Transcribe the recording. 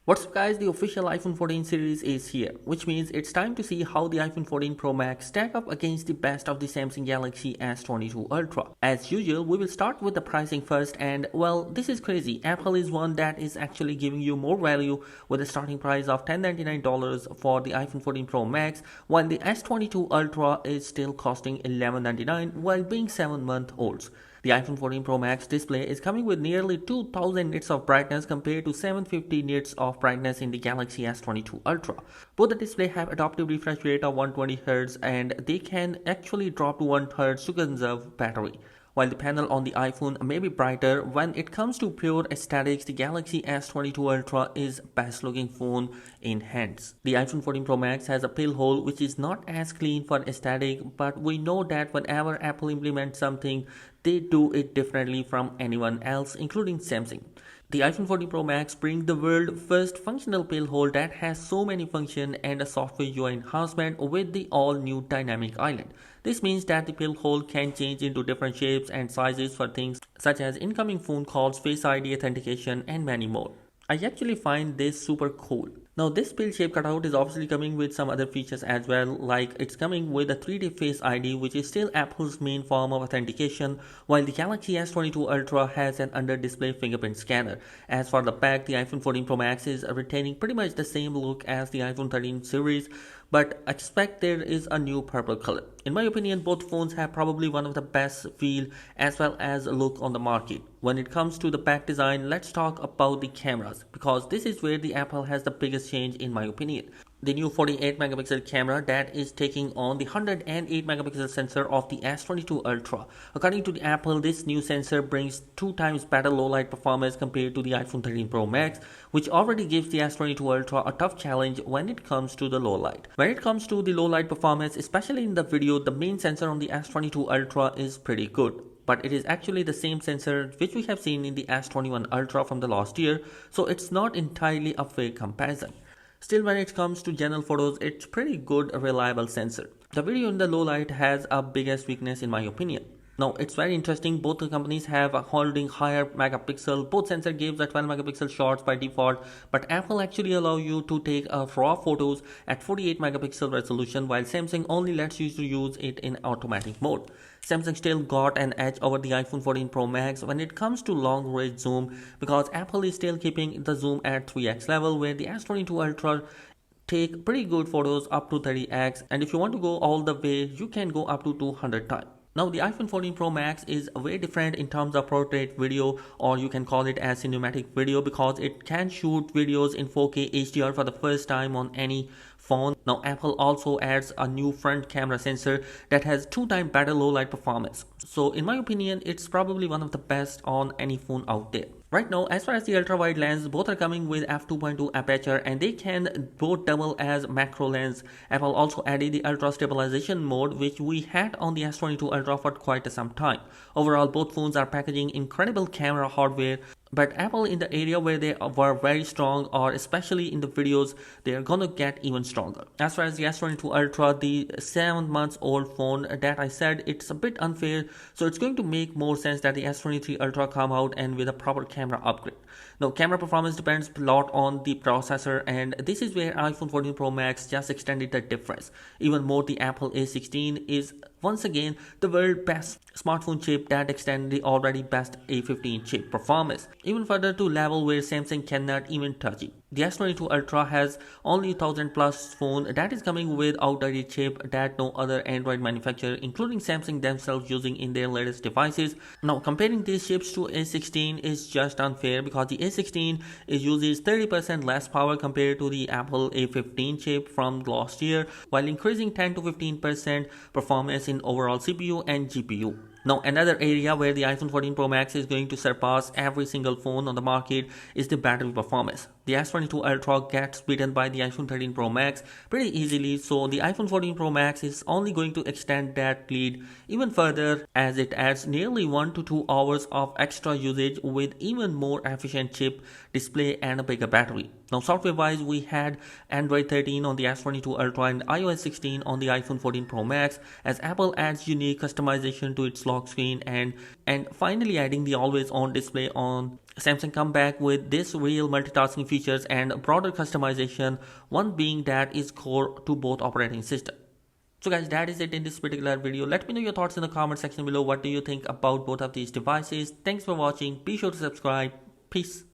What's up guys, the official iPhone 14 series is here, which means it's time to see how the iPhone 14 Pro Max stack up against the best of the Samsung Galaxy S22 Ultra. As usual, we will start with the pricing first, and well, this is crazy. Apple is one that is actually giving you more value with a starting price of $1099 for the iPhone 14 Pro Max, while the S22 Ultra is still costing $1199 while being 7-month-olds. The iPhone 14 Pro Max display is coming with nearly 2000 nits of brightness compared to 750 nits of brightness in the Galaxy S22 Ultra. Both the display have adaptive refresh rate of 120Hz and they can actually drop to 1Hz to conserve battery. While the panel on the iPhone may be brighter, when it comes to pure aesthetics, the Galaxy S22 Ultra is best looking phone in hands. The iPhone 14 Pro Max has a pill hole which is not as clean for aesthetic, but we know that whenever Apple implements something, they do it differently from anyone else, including Samsung. The iPhone 14 Pro Max brings the world's first functional pill hole that has so many functions and a software UI enhancement with the all-new dynamic island. This means that the pill hole can change into different shapes and sizes for things such as incoming phone calls, Face ID authentication, and many more. I actually find this super cool. Now this pill shape cutout is obviously coming with some other features as well, like it's coming with a 3D Face ID, which is still Apple's main form of authentication, while the Galaxy S22 Ultra has an under-display fingerprint scanner. As for the back, the iPhone 14 Pro Max is retaining pretty much the same look as the iPhone 13 series, but expect there is a new purple color. In my opinion, both phones have probably one of the best feel as well as look on the market. When it comes to the back design, let's talk about the cameras, because this is where the Apple has the biggest change in my opinion. The new 48 megapixel camera that is taking on the 108 megapixel sensor of the S22 Ultra. According to the Apple, this new sensor brings 2 times better low light performance compared to the iPhone 13 Pro Max, which already gives the S22 Ultra a tough challenge when it comes to the low light. When it comes to the low light performance, especially in the video, the main sensor on the S22 Ultra is pretty good. But it is actually the same sensor which we have seen in the S21 Ultra from the last year, so it's not entirely a fair comparison. Still, when it comes to general photos, it's pretty good reliable sensor. The video in the low light has a biggest weakness in my opinion. Now it's very interesting, both the companies have a holding higher megapixel, both sensor gives a 12 megapixel shots by default, but Apple actually allow you to take raw photos at 48 megapixel resolution, while Samsung only lets you to use it in automatic mode. Samsung still got an edge over the iPhone 14 Pro Max when it comes to long range zoom, because Apple is still keeping the zoom at 3x level, where the S22 Ultra take pretty good photos up to 30x, and if you want to go all the way, you can go up to 200 times. Now the iPhone 14 Pro Max is very different in terms of portrait video, or you can call it as cinematic video, because it can shoot videos in 4K HDR for the first time on any phone. Now Apple also adds a new front camera sensor that has 2 times better low light performance. So in my opinion, it's probably one of the best on any phone out there. Right now, as far as the ultra wide lens, both are coming with f2.2 aperture and they can both double as macro lens. Apple also added the ultra stabilization mode, which we had on the S22 Ultra for quite some time. Overall, both phones are packaging incredible camera hardware, but Apple in the area where they were very strong, or especially in the videos, they are gonna get even stronger. As far as the S22 Ultra, the 7 months old phone that I said, it's a bit unfair, so it's going to make more sense that the S23 Ultra come out and with a proper camera upgrade. Now camera performance depends a lot on the processor, and this is where iPhone 14 Pro Max just extended the difference. Even more, the Apple A16 is once again the world's best smartphone chip that extends the already best A15 chip performance even further to level where Samsung cannot even touch it. The S22 Ultra has only 1000 plus phone that is coming with outdated chip that no other Android manufacturer, including Samsung themselves, using in their latest devices. Now comparing these chips to A16 is just unfair, because the A16 uses 30% less power compared to the Apple A15 chip from last year, while increasing 10 to 15% performance in overall CPU and GPU. Now another area where the iPhone 14 Pro Max is going to surpass every single phone on the market is the battery performance. The S22 Ultra gets beaten by the iPhone 13 Pro Max pretty easily, so the iPhone 14 Pro Max is only going to extend that lead even further, as it adds nearly 1 to 2 hours of extra usage with even more efficient chip, display and a bigger battery. Now software wise, we had Android 13 on the S22 Ultra and iOS 16 on the iPhone 14 Pro Max, as Apple adds unique customization to its lock screen and finally adding the always on display on Samsung come back with this real multitasking features and broader customization, one being that is core to both operating systems. So guys, that is it in this particular video. Let me know your thoughts in the comment section below. What do you think about both of these devices? Thanks for watching. Be sure to subscribe. Peace.